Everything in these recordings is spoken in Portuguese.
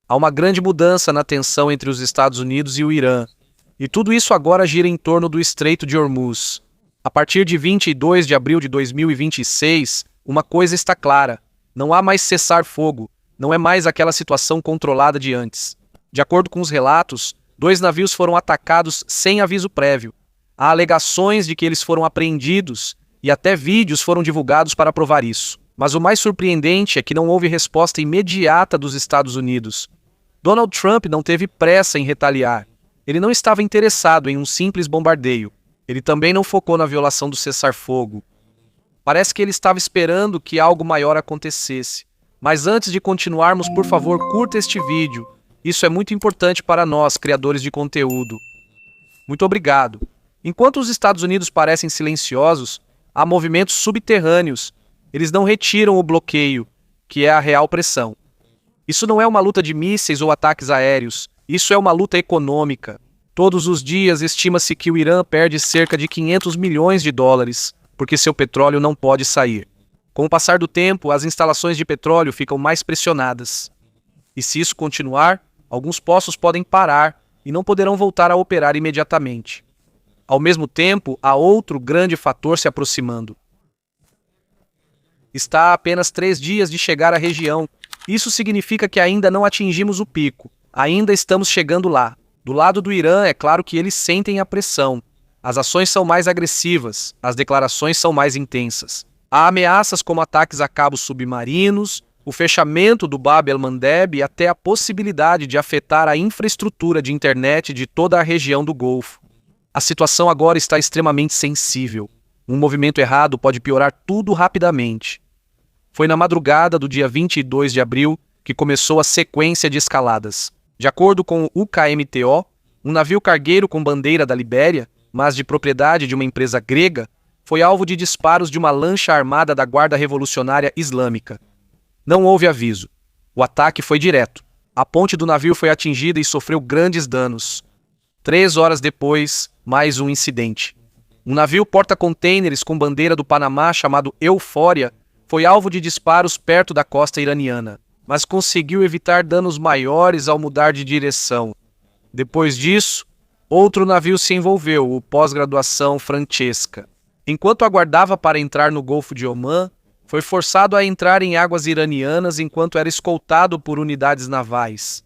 Há uma grande mudança na tensão entre os Estados Unidos e o Irã, e tudo isso agora gira em torno do Estreito de Hormuz. A partir de 22 de abril de 2026, uma coisa está clara: não há mais cessar-fogo, não é mais aquela situação controlada de antes. De acordo com os relatos, 2 navios foram atacados sem aviso prévio. Há alegações de que eles foram apreendidos e até vídeos foram divulgados para provar isso. Mas o mais surpreendente é que não houve resposta imediata dos Estados Unidos. Donald Trump não teve pressa em retaliar. Ele não estava interessado em um simples bombardeio. Ele também não focou na violação do cessar-fogo. Parece que ele estava esperando que algo maior acontecesse. Mas antes de continuarmos, por favor, curta este vídeo. Isso é muito importante para nós, criadores de conteúdo. Muito obrigado. Enquanto os Estados Unidos parecem silenciosos, há movimentos subterrâneos. Eles não retiram o bloqueio, que é a real pressão. Isso não é uma luta de mísseis ou ataques aéreos. Isso é uma luta econômica. Todos os dias estima-se que o Irã perde cerca de 500 milhões de dólares, porque seu petróleo não pode sair. Com o passar do tempo, as instalações de petróleo ficam mais pressionadas. E se isso continuar, alguns poços podem parar e não poderão voltar a operar imediatamente. Ao mesmo tempo, há outro grande fator se aproximando. Está a apenas 3 dias de chegar à região. Isso significa que ainda não atingimos o pico. Ainda estamos chegando lá. Do lado do Irã, é claro que eles sentem a pressão. As ações são mais agressivas, as declarações são mais intensas. Há ameaças como ataques a cabos submarinos, o fechamento do Bab el-Mandeb e até a possibilidade de afetar a infraestrutura de internet de toda a região do Golfo. A situação agora está extremamente sensível. Um movimento errado pode piorar tudo rapidamente. Foi na madrugada do dia 22 de abril que começou a sequência de escaladas. De acordo com o UKMTO, um navio cargueiro com bandeira da Libéria, mas de propriedade de uma empresa grega, foi alvo de disparos de uma lancha armada da Guarda Revolucionária Islâmica. Não houve aviso. O ataque foi direto. A ponte do navio foi atingida e sofreu grandes danos. 3 horas depois, mais um incidente. Um navio porta-contêineres com bandeira do Panamá chamado Eufória foi alvo de disparos perto da costa iraniana, mas conseguiu evitar danos maiores ao mudar de direção. Depois disso, outro navio se envolveu, o Pós-Graduação Francesca. Enquanto aguardava para entrar no Golfo de Omã, foi forçado a entrar em águas iranianas enquanto era escoltado por unidades navais.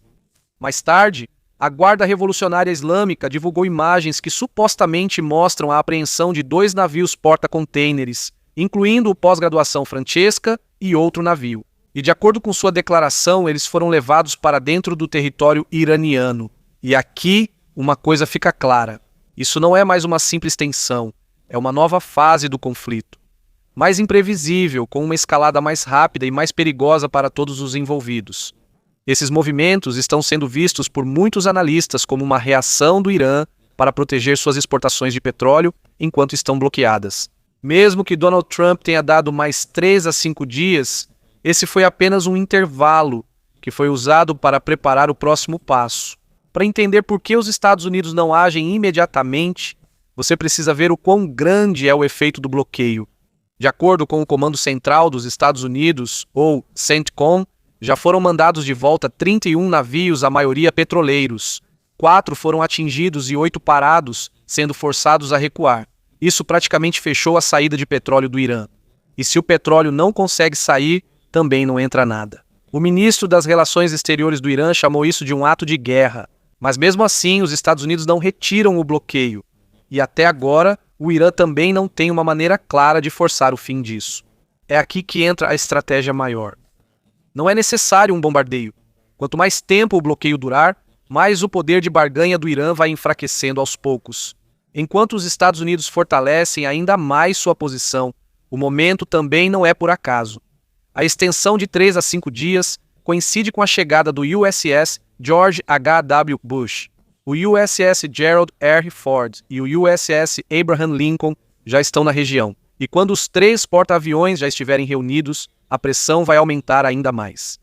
Mais tarde, a Guarda Revolucionária Islâmica divulgou imagens que supostamente mostram a apreensão de 2 navios porta-contêineres, incluindo o Pós-Graduação Francesca e outro navio. E de acordo com sua declaração, eles foram levados para dentro do território iraniano. E aqui, uma coisa fica clara. Isso não é mais uma simples tensão, é uma nova fase do conflito. Mais imprevisível, com uma escalada mais rápida e mais perigosa para todos os envolvidos. Esses movimentos estão sendo vistos por muitos analistas como uma reação do Irã para proteger suas exportações de petróleo enquanto estão bloqueadas. Mesmo que Donald Trump tenha dado mais 3 a 5 dias, esse foi apenas um intervalo que foi usado para preparar o próximo passo. Para entender por que os Estados Unidos não agem imediatamente, você precisa ver o quão grande é o efeito do bloqueio. De acordo com o Comando Central dos Estados Unidos, ou CENTCOM, já foram mandados de volta 31 navios, a maioria petroleiros. 4 foram atingidos e 8 parados, sendo forçados a recuar. Isso praticamente fechou a saída de petróleo do Irã. E se o petróleo não consegue sair, também não entra nada. O ministro das Relações Exteriores do Irã chamou isso de um ato de guerra. Mas mesmo assim, os Estados Unidos não retiram o bloqueio. E até agora, o Irã também não tem uma maneira clara de forçar o fim disso. É aqui que entra a estratégia maior. Não é necessário um bombardeio. Quanto mais tempo o bloqueio durar, mais o poder de barganha do Irã vai enfraquecendo aos poucos. Enquanto os Estados Unidos fortalecem ainda mais sua posição, o momento também não é por acaso. A extensão de 3 a 5 dias coincide com a chegada do USS George H.W. Bush. O USS Gerald R. Ford e o USS Abraham Lincoln já estão na região. E quando os 3 porta-aviões já estiverem reunidos, a pressão vai aumentar ainda mais.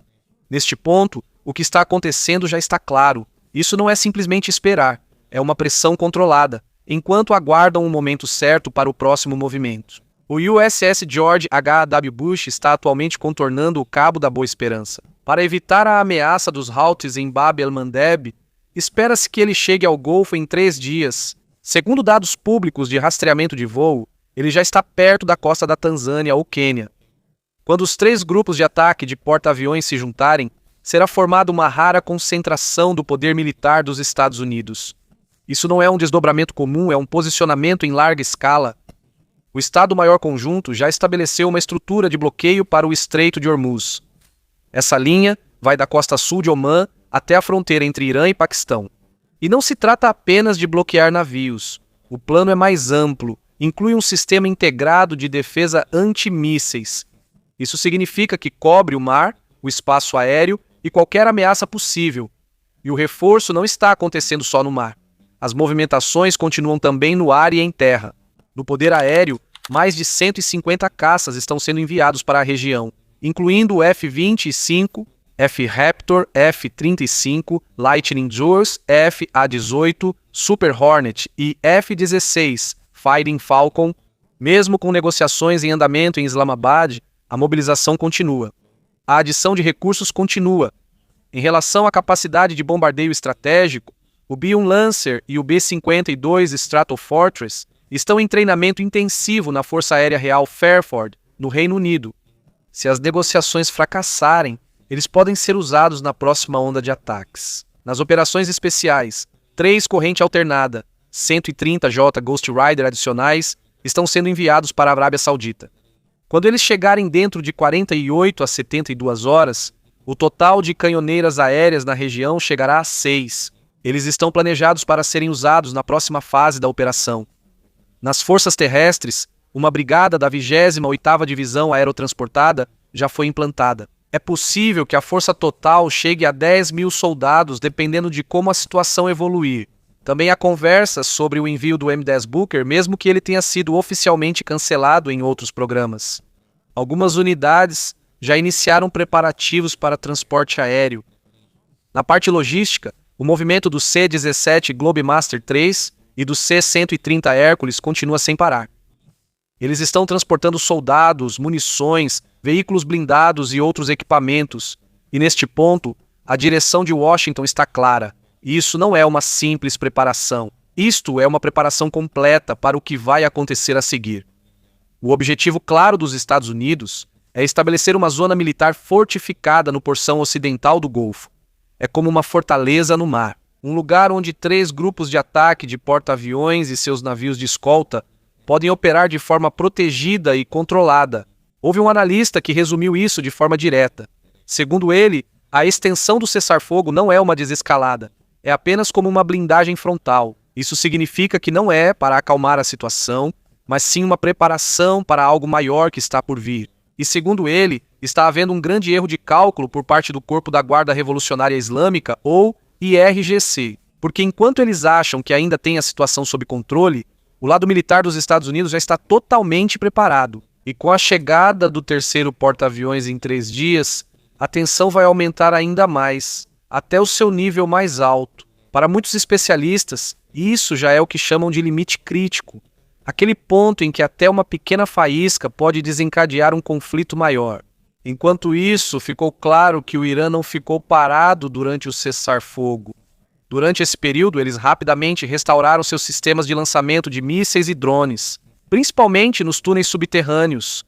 Neste ponto, o que está acontecendo já está claro. Isso não é simplesmente esperar, é uma pressão controlada, enquanto aguardam o momento certo para o próximo movimento. O USS George H.W. Bush está atualmente contornando o Cabo da Boa Esperança. Para evitar a ameaça dos Houthis em Bab el-Mandeb, espera-se que ele chegue ao Golfo em 3 dias. Segundo dados públicos de rastreamento de voo, ele já está perto da costa da Tanzânia ou Quênia. Quando os 3 grupos de ataque de porta-aviões se juntarem, será formada uma rara concentração do poder militar dos Estados Unidos. Isso não é um desdobramento comum, é um posicionamento em larga escala. O Estado-Maior Conjunto já estabeleceu uma estrutura de bloqueio para o Estreito de Hormuz. Essa linha vai da costa sul de Omã até a fronteira entre Irã e Paquistão. E não se trata apenas de bloquear navios. O plano é mais amplo, inclui um sistema integrado de defesa antimísseis. Isso significa que cobre o mar, o espaço aéreo e qualquer ameaça possível. E o reforço não está acontecendo só no mar. As movimentações continuam também no ar e em terra. No poder aéreo, mais de 150 caças estão sendo enviados para a região, incluindo o F-25, F-Raptor, F-35, Lightning Jaws, F-A-18, Super Hornet e F-16, Fighting Falcon. Mesmo com negociações em andamento em Islamabad, a mobilização continua. A adição de recursos continua. Em relação à capacidade de bombardeio estratégico, o B-1 Lancer e o B-52 Stratofortress estão em treinamento intensivo na Força Aérea Real Fairford, no Reino Unido. Se as negociações fracassarem, eles podem ser usados na próxima onda de ataques. Nas operações especiais, 3 corrente alternada, 130J Ghost Rider adicionais estão sendo enviados para a Arábia Saudita. Quando eles chegarem dentro de 48 a 72 horas, o total de canhoneiras aéreas na região chegará a 6. Eles estão planejados para serem usados na próxima fase da operação. Nas forças terrestres, uma brigada da 28ª Divisão Aerotransportada já foi implantada. É possível que a força total chegue a 10.000 soldados, dependendo de como a situação evoluir. Também há conversas sobre o envio do M-10 Booker, mesmo que ele tenha sido oficialmente cancelado em outros programas. Algumas unidades já iniciaram preparativos para transporte aéreo. Na parte logística, o movimento do C-17 Globemaster III e do C-130 Hércules continua sem parar. Eles estão transportando soldados, munições, veículos blindados e outros equipamentos, e neste ponto, a direção de Washington está clara. Isso não é uma simples preparação. Isto é uma preparação completa para o que vai acontecer a seguir. O objetivo claro dos Estados Unidos é estabelecer uma zona militar fortificada no porção ocidental do Golfo. É como uma fortaleza no mar, um lugar onde 3 grupos de ataque de porta-aviões e seus navios de escolta podem operar de forma protegida e controlada. Houve um analista que resumiu isso de forma direta. Segundo ele, a extensão do cessar-fogo não é uma desescalada, é apenas como uma blindagem frontal. Isso significa que não é para acalmar a situação, mas sim uma preparação para algo maior que está por vir. E segundo ele, está havendo um grande erro de cálculo por parte do Corpo da Guarda Revolucionária Islâmica, ou IRGC, porque enquanto eles acham que ainda tem a situação sob controle, o lado militar dos Estados Unidos já está totalmente preparado. E com a chegada do terceiro porta-aviões em 3 dias, a tensão vai aumentar ainda mais, até o seu nível mais alto. Para muitos especialistas, isso já é o que chamam de limite crítico, aquele ponto em que até uma pequena faísca pode desencadear um conflito maior. Enquanto isso, ficou claro que o Irã não ficou parado durante o cessar-fogo. Durante esse período, eles rapidamente restauraram seus sistemas de lançamento de mísseis e drones, principalmente nos túneis subterrâneos.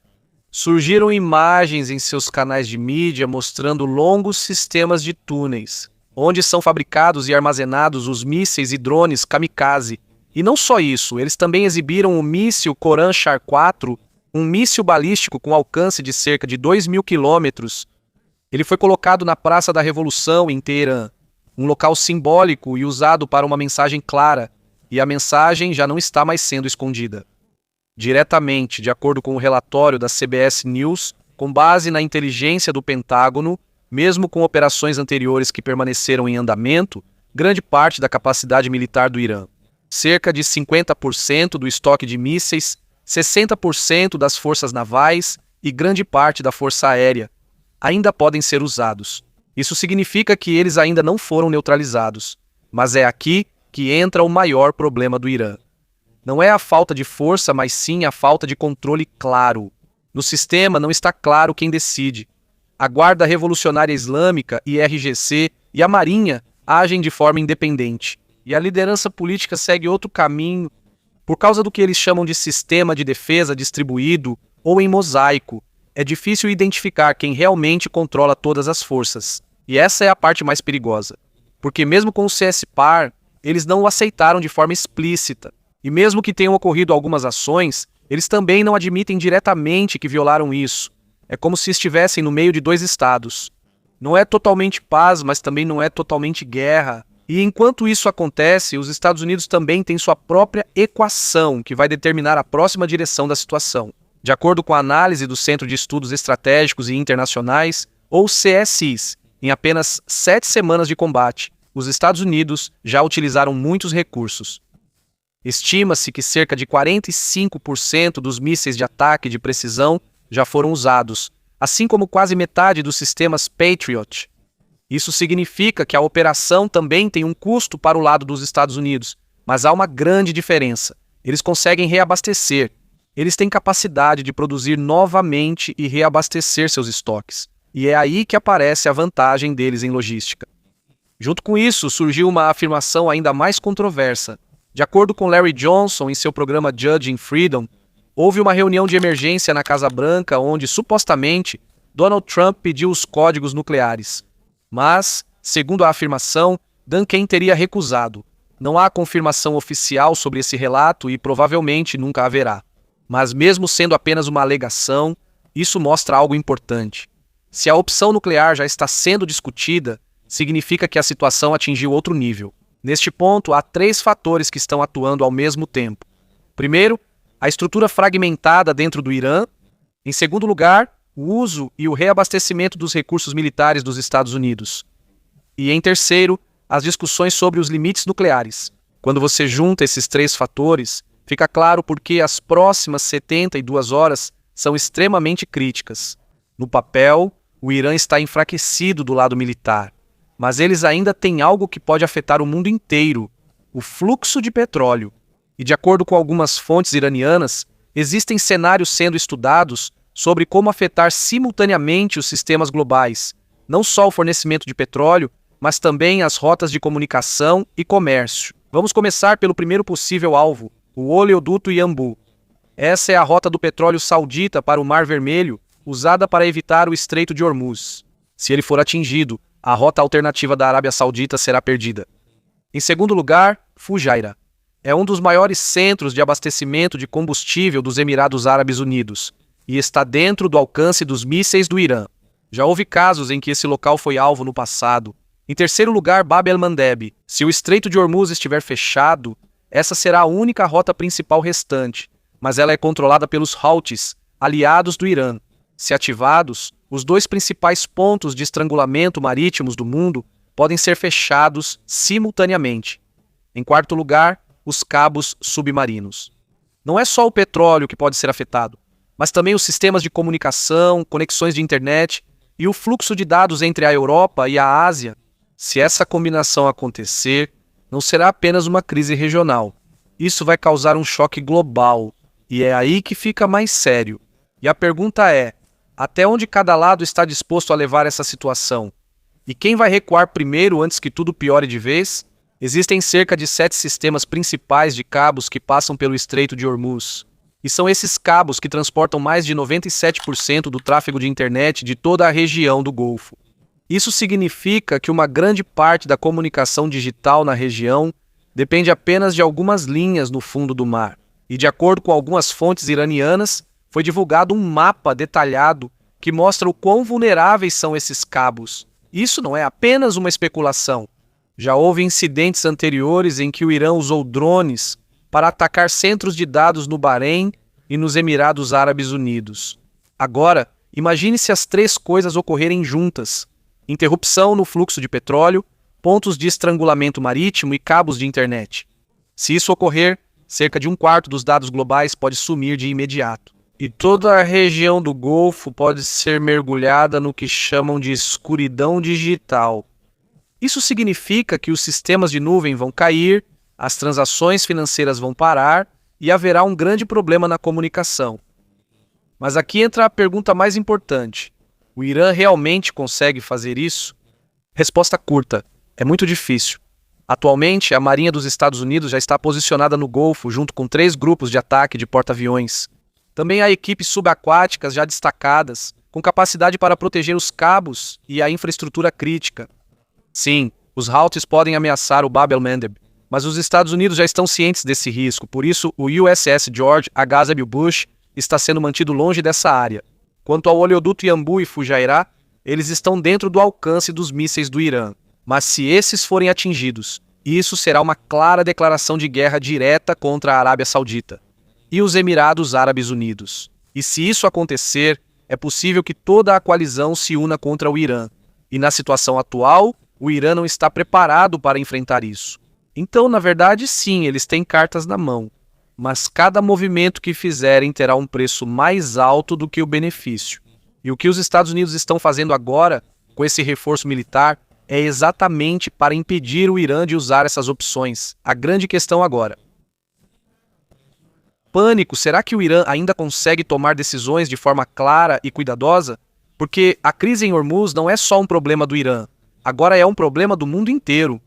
Surgiram imagens em seus canais de mídia mostrando longos sistemas de túneis, onde são fabricados e armazenados os mísseis e drones kamikaze. E não só isso, eles também exibiram o míssil Khorram-Shar 4, um míssil balístico com alcance de cerca de 2.000 quilômetros. Ele foi colocado na Praça da Revolução, em Teherã, um local simbólico e usado para uma mensagem clara, e a mensagem já não está mais sendo escondida. Diretamente, de acordo com o relatório da CBS News, com base na inteligência do Pentágono, mesmo com operações anteriores que permaneceram em andamento, grande parte da capacidade militar do Irã, cerca de 50% do estoque de mísseis, 60% das forças navais e grande parte da força aérea, ainda podem ser usados. Isso significa que eles ainda não foram neutralizados, mas é aqui que entra o maior problema do Irã. Não é a falta de força, mas sim a falta de controle claro. No sistema não está claro quem decide. a Guarda Revolucionária Islâmica, IRGC, e a Marinha agem de forma independente. E a liderança política segue outro caminho por causa do que eles chamam de sistema de defesa distribuído ou em mosaico. É difícil identificar quem realmente controla todas as forças. E essa é a parte mais perigosa. Porque mesmo com o CSPAR, eles não o aceitaram de forma explícita. E mesmo que tenham ocorrido algumas ações, eles também não admitem diretamente que violaram isso. É como se estivessem no meio de dois estados. Não é totalmente paz, mas também não é totalmente guerra. E enquanto isso acontece, os Estados Unidos também têm sua própria equação que vai determinar a próxima direção da situação. De acordo com a análise do Centro de Estudos Estratégicos e Internacionais, ou CSIS, em apenas 7 semanas de combate, os Estados Unidos já utilizaram muitos recursos. Estima-se que cerca de 45% dos mísseis de ataque de precisão já foram usados, assim como quase metade dos sistemas Patriot. Isso significa que a operação também tem um custo para o lado dos Estados Unidos, mas há uma grande diferença. Eles conseguem reabastecer. Eles têm capacidade de produzir novamente e reabastecer seus estoques. E é aí que aparece a vantagem deles em logística. Junto com isso, surgiu uma afirmação ainda mais controversa. De acordo com Larry Johnson, em seu programa Judging Freedom, houve uma reunião de emergência na Casa Branca onde, supostamente, Donald Trump pediu os códigos nucleares. Mas, segundo a afirmação, Duncan teria recusado. Não há confirmação oficial sobre esse relato e provavelmente nunca haverá. Mas mesmo sendo apenas uma alegação, isso mostra algo importante. Se a opção nuclear já está sendo discutida, significa que a situação atingiu outro nível. Neste ponto, há 3 fatores que estão atuando ao mesmo tempo. Primeiro, a estrutura fragmentada dentro do Irã. Em segundo lugar, o uso e o reabastecimento dos recursos militares dos Estados Unidos. E em terceiro, as discussões sobre os limites nucleares. Quando você junta esses 3 fatores, fica claro por que as próximas 72 horas são extremamente críticas. No papel, o Irã está enfraquecido do lado militar, mas eles ainda têm algo que pode afetar o mundo inteiro: o fluxo de petróleo. E de acordo com algumas fontes iranianas, existem cenários sendo estudados sobre como afetar simultaneamente os sistemas globais, não só o fornecimento de petróleo, mas também as rotas de comunicação e comércio. Vamos começar pelo primeiro possível alvo, o oleoduto Yanbu. Essa é a rota do petróleo saudita para o Mar Vermelho, usada para evitar o Estreito de Hormuz. Se ele for atingido, a rota alternativa da Arábia Saudita será perdida. Em segundo lugar, Fujairah. É um dos maiores centros de abastecimento de combustível dos Emirados Árabes Unidos e está dentro do alcance dos mísseis do Irã. Já houve casos em que esse local foi alvo no passado. Em terceiro lugar, Bab el-Mandeb. Se o Estreito de Hormuz estiver fechado, essa será a única rota principal restante, mas ela é controlada pelos Houthis, aliados do Irã. Se ativados, os 2 principais pontos de estrangulamento marítimos do mundo podem ser fechados simultaneamente. Em quarto lugar, os cabos submarinos. Não é só o petróleo que pode ser afetado, mas também os sistemas de comunicação, conexões de internet e o fluxo de dados entre a Europa e a Ásia. Se essa combinação acontecer, não será apenas uma crise regional. Isso vai causar um choque global, e é aí que fica mais sério. E a pergunta é: até onde cada lado está disposto a levar essa situação? E quem vai recuar primeiro antes que tudo piore de vez? Existem cerca de 7 sistemas principais de cabos que passam pelo Estreito de Hormuz. E são esses cabos que transportam mais de 97% do tráfego de internet de toda a região do Golfo. Isso significa que uma grande parte da comunicação digital na região depende apenas de algumas linhas no fundo do mar. E de acordo com algumas fontes iranianas, foi divulgado um mapa detalhado que mostra o quão vulneráveis são esses cabos. Isso não é apenas uma especulação. Já houve incidentes anteriores em que o Irã usou drones para atacar centros de dados no Bahrein e nos Emirados Árabes Unidos. Agora, imagine se as 3 coisas ocorrerem juntas: interrupção no fluxo de petróleo, pontos de estrangulamento marítimo e cabos de internet. Se isso ocorrer, cerca de 1/4 dos dados globais pode sumir de imediato. E toda a região do Golfo pode ser mergulhada no que chamam de escuridão digital. Isso significa que os sistemas de nuvem vão cair, as transações financeiras vão parar e haverá um grande problema na comunicação. Mas aqui entra a pergunta mais importante: O Irã realmente consegue fazer isso? Resposta curta: é muito difícil. Atualmente, a Marinha dos Estados Unidos já está posicionada no Golfo junto com 3 grupos de ataque de porta-aviões. Também há equipes subaquáticas já destacadas, com capacidade para proteger os cabos e a infraestrutura crítica. Sim, os Houthis podem ameaçar o Bab el-Mandeb, mas os Estados Unidos já estão cientes desse risco, por isso o USS George H.W. Bush está sendo mantido longe dessa área. Quanto ao oleoduto Yanbu e Fujairah, eles estão dentro do alcance dos mísseis do Irã. Mas se esses forem atingidos, isso será uma clara declaração de guerra direta contra a Arábia Saudita e os Emirados Árabes Unidos. E se isso acontecer, é possível que toda a coalizão se una contra o Irã. E na situação atual, o Irã não está preparado para enfrentar isso. Então, na verdade, sim, eles têm cartas na mão. Mas cada movimento que fizerem terá um preço mais alto do que o benefício. E o que os Estados Unidos estão fazendo agora, com esse reforço militar, é exatamente para impedir o Irã de usar essas opções. A grande questão agora: pânico, será que o Irã ainda consegue tomar decisões de forma clara e cuidadosa? Porque a crise em Hormuz não é só um problema do Irã, agora é um problema do mundo inteiro.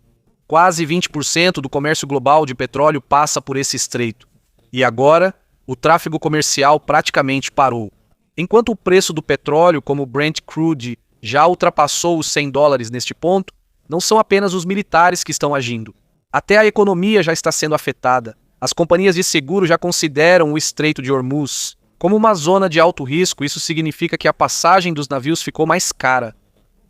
Quase 20% do comércio global de petróleo passa por esse estreito. E agora, o tráfego comercial praticamente parou. Enquanto o preço do petróleo, como o Brent Crude, já ultrapassou os $100 neste ponto, não são apenas os militares que estão agindo. Até a economia já está sendo afetada. As companhias de seguro já consideram o Estreito de Hormuz como uma zona de alto risco. Isso significa que a passagem dos navios ficou mais cara.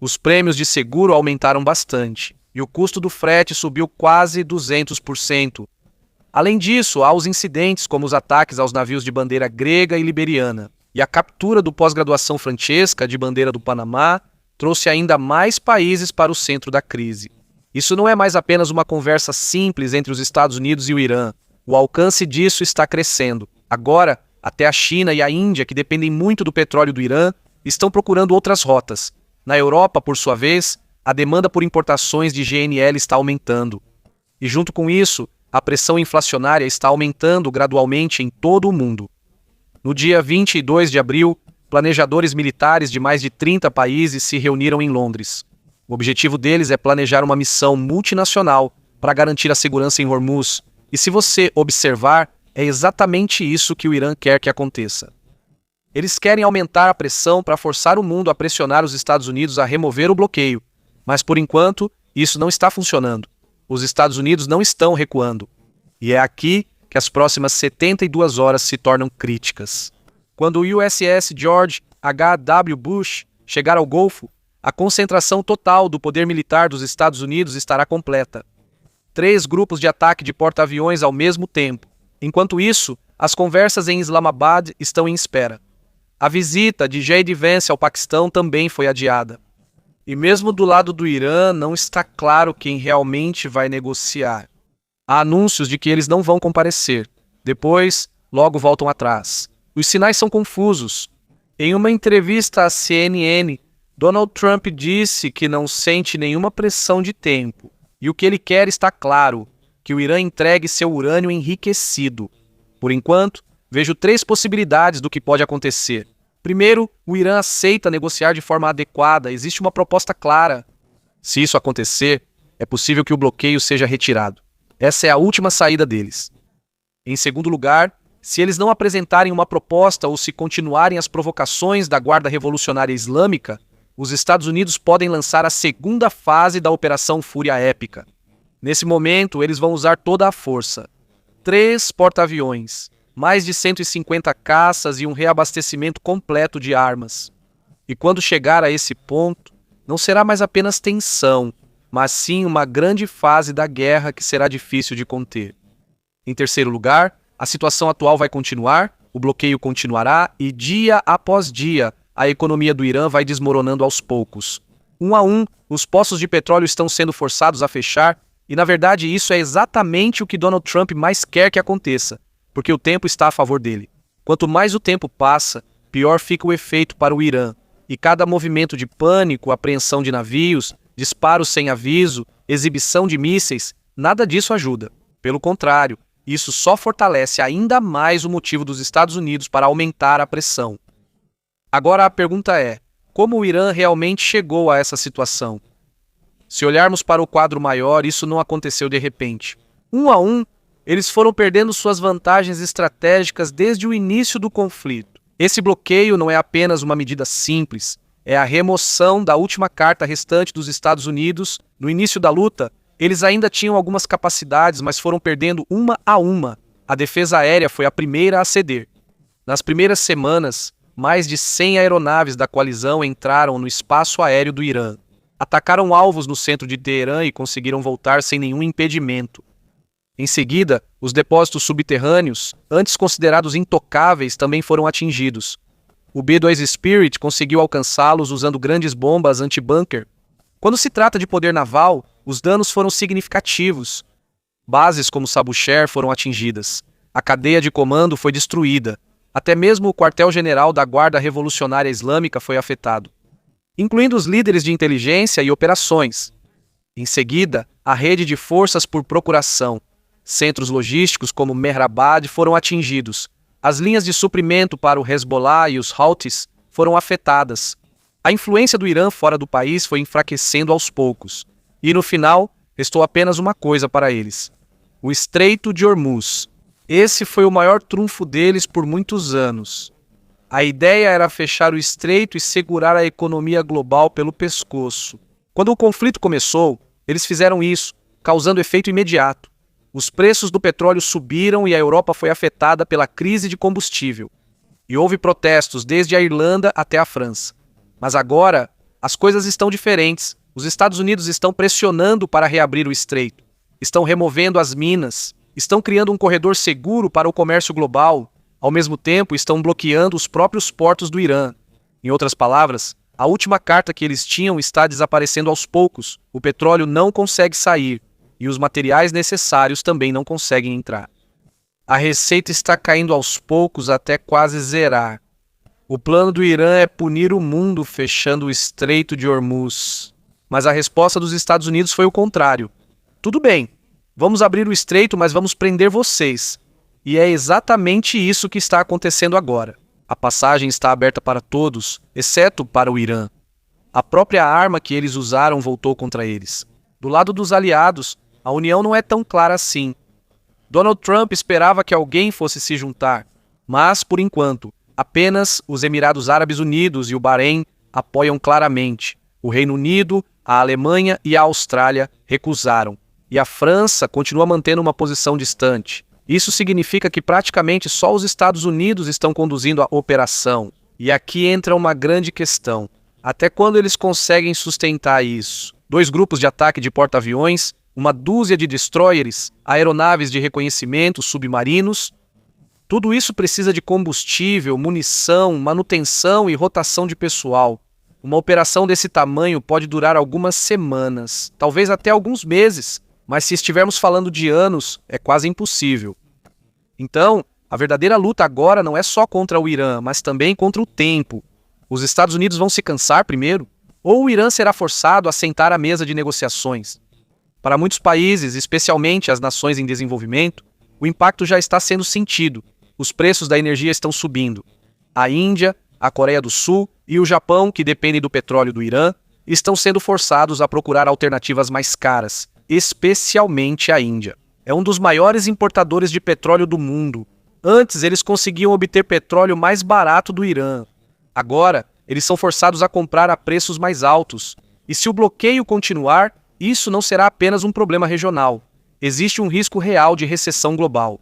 Os prêmios de seguro aumentaram bastante e o custo do frete subiu quase 200%. Além disso, há os incidentes como os ataques aos navios de bandeira grega e liberiana. E a captura do pós-graduação Francesca, de bandeira do Panamá, trouxe ainda mais países para o centro da crise. Isso não é mais apenas uma conversa simples entre os Estados Unidos e o Irã. O alcance disso está crescendo. Agora, até a China e a Índia, que dependem muito do petróleo do Irã, estão procurando outras rotas. Na Europa, por sua vez, a demanda por importações de GNL está aumentando. E junto com isso, a pressão inflacionária está aumentando gradualmente em todo o mundo. No dia 22 de abril, planejadores militares de mais de 30 países se reuniram em Londres. O objetivo deles é planejar uma missão multinacional para garantir a segurança em Hormuz. E se você observar, é exatamente isso que o Irã quer que aconteça. Eles querem aumentar a pressão para forçar o mundo a pressionar os Estados Unidos a remover o bloqueio. Mas por enquanto, isso não está funcionando. Os Estados Unidos não estão recuando. E é aqui que as próximas 72 horas se tornam críticas. Quando o USS George H.W. Bush chegar ao Golfo, a concentração total do poder militar dos Estados Unidos estará completa. 3 grupos de ataque de porta-aviões ao mesmo tempo. Enquanto isso, as conversas em Islamabad estão em espera. A visita de J.D. Vance ao Paquistão também foi adiada. E mesmo do lado do Irã, não está claro quem realmente vai negociar. Há anúncios de que eles não vão comparecer. Depois, logo voltam atrás. Os sinais são confusos. Em uma entrevista à CNN, Donald Trump disse que não sente nenhuma pressão de tempo. E o que ele quer está claro, que o Irã entregue seu urânio enriquecido. Por enquanto, vejo 3 possibilidades do que pode acontecer. Primeiro, o Irã aceita negociar de forma adequada, existe uma proposta clara. Se isso acontecer, é possível que o bloqueio seja retirado. Essa é a última saída deles. Em segundo lugar, se eles não apresentarem uma proposta ou se continuarem as provocações da Guarda Revolucionária Islâmica, os Estados Unidos podem lançar a segunda fase da Operação Fúria Épica. Nesse momento, eles vão usar toda a força. 3 porta-aviões, mais de 150 caças e um reabastecimento completo de armas. E quando chegar a esse ponto, não será mais apenas tensão, mas sim uma grande fase da guerra que será difícil de conter. Em terceiro lugar, a situação atual vai continuar, o bloqueio continuará e dia após dia a economia do Irã vai desmoronando aos poucos. Um a um, os poços de petróleo estão sendo forçados a fechar e, na verdade, isso é exatamente o que Donald Trump mais quer que aconteça, porque o tempo está a favor dele. Quanto mais o tempo passa, pior fica o efeito para o Irã, e cada movimento de pânico, apreensão de navios, disparos sem aviso, exibição de mísseis, nada disso ajuda. Pelo contrário, isso só fortalece ainda mais o motivo dos Estados Unidos para aumentar a pressão. Agora a pergunta é, Como o Irã realmente chegou a essa situação? Se olharmos para o quadro maior, isso não aconteceu de repente. Um a um, eles foram perdendo suas vantagens estratégicas desde o início do conflito. Esse bloqueio não é apenas uma medida simples, é a remoção da última carta restante dos Estados Unidos. No início da luta, eles ainda tinham algumas capacidades, mas foram perdendo uma a uma. A defesa aérea foi a primeira a ceder. Nas primeiras semanas, mais de 100 aeronaves da coalizão entraram no espaço aéreo do Irã. Atacaram alvos no centro de Teherã e conseguiram voltar sem nenhum impedimento. Em seguida, os depósitos subterrâneos, antes considerados intocáveis, também foram atingidos. O B-2 Spirit conseguiu alcançá-los usando grandes bombas anti-bunker. Quando se trata de poder naval, os danos foram significativos. Bases como Sabu-Sher foram atingidas. A cadeia de comando foi destruída. Até mesmo o quartel-general da Guarda Revolucionária Islâmica foi afetado, incluindo os líderes de inteligência e operações. Em seguida, a rede de forças por procuração. Centros logísticos como Mehrabad foram atingidos. As linhas de suprimento para o Hezbollah e os Houthis foram afetadas. A influência do Irã fora do país foi enfraquecendo aos poucos. E no final, restou apenas uma coisa para eles: o Estreito de Hormuz. Esse foi o maior trunfo deles por muitos anos. A ideia era fechar o estreito e segurar a economia global pelo pescoço. Quando o conflito começou, eles fizeram isso, causando efeito imediato. Os preços do petróleo subiram e a Europa foi afetada pela crise de combustível. E houve protestos desde a Irlanda até a França. Mas agora, as coisas estão diferentes. Os Estados Unidos estão pressionando para reabrir o estreito. Estão removendo as minas. Estão criando um corredor seguro para o comércio global. Ao mesmo tempo, estão bloqueando os próprios portos do Irã. Em outras palavras, a última carta que eles tinham está desaparecendo aos poucos. O petróleo não consegue sair. E os materiais necessários também não conseguem entrar. A receita está caindo aos poucos até quase zerar. O plano do Irã é punir o mundo fechando o Estreito de Hormuz. Mas a resposta dos Estados Unidos foi o contrário. Tudo bem, vamos abrir o estreito, mas vamos prender vocês. E é exatamente isso que está acontecendo agora. A passagem está aberta para todos, exceto para o Irã. A própria arma que eles usaram voltou contra eles. Do lado dos aliados, a união não é tão clara assim. Donald Trump esperava que alguém fosse se juntar, mas, por enquanto, apenas os Emirados Árabes Unidos e o Bahrein apoiam claramente. O Reino Unido, a Alemanha e a Austrália recusaram. E a França continua mantendo uma posição distante. Isso significa que praticamente só os Estados Unidos estão conduzindo a operação. E aqui entra uma grande questão. Até quando eles conseguem sustentar isso? 2 grupos de ataque de porta-aviões, uma dúzia de destroyers, aeronaves de reconhecimento, submarinos. Tudo isso precisa de combustível, munição, manutenção e rotação de pessoal. Uma operação desse tamanho pode durar algumas semanas, talvez até alguns meses, mas se estivermos falando de anos, é quase impossível. Então, a verdadeira luta agora não é só contra o Irã, mas também contra o tempo. Os Estados Unidos vão se cansar primeiro? Ou o Irã será forçado a sentar à mesa de negociações? Para muitos países, especialmente as nações em desenvolvimento, o impacto já está sendo sentido. Os preços da energia estão subindo. A Índia, a Coreia do Sul e o Japão, que dependem do petróleo do Irã, estão sendo forçados a procurar alternativas mais caras, especialmente a Índia. É um dos maiores importadores de petróleo do mundo. Antes, eles conseguiam obter petróleo mais barato do Irã. Agora, eles são forçados a comprar a preços mais altos. E se o bloqueio continuar, isso não será apenas um problema regional. Existe um risco real de recessão global.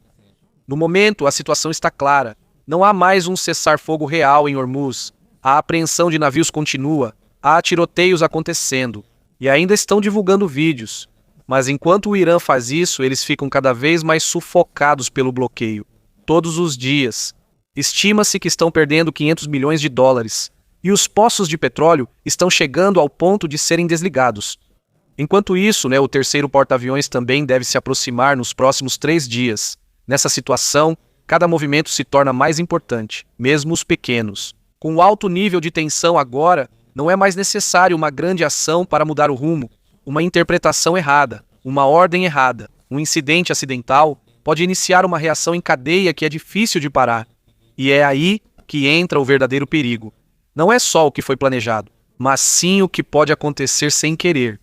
No momento, a situação está clara. Não há mais um cessar-fogo real em Hormuz. A apreensão de navios continua. Há tiroteios acontecendo. E ainda estão divulgando vídeos. Mas enquanto o Irã faz isso, eles ficam cada vez mais sufocados pelo bloqueio. Todos os dias. Estima-se que estão perdendo 500 milhões de dólares. E os poços de petróleo estão chegando ao ponto de serem desligados. Enquanto isso, o terceiro porta-aviões também deve se aproximar nos próximos 3 dias. Nessa situação, cada movimento se torna mais importante, mesmo os pequenos. Com o alto nível de tensão agora, não é mais necessário uma grande ação para mudar o rumo. Uma interpretação errada, uma ordem errada, um incidente acidental pode iniciar uma reação em cadeia que é difícil de parar. E é aí que entra o verdadeiro perigo. não é só o que foi planejado, mas sim o que pode acontecer sem querer.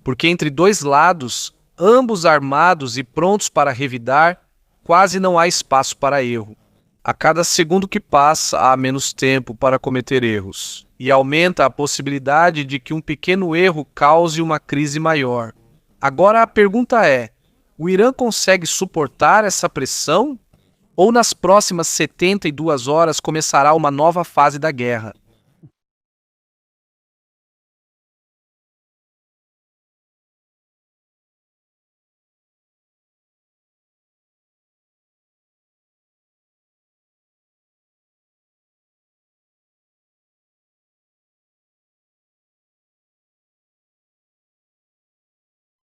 Porque entre dois lados, ambos armados e prontos para revidar, quase não há espaço para erro. A cada segundo que passa, há menos tempo para cometer erros, e aumenta a possibilidade de que um pequeno erro cause uma crise maior. Agora a pergunta é: o Irã consegue suportar essa pressão? Ou nas próximas 72 horas começará uma nova fase da guerra?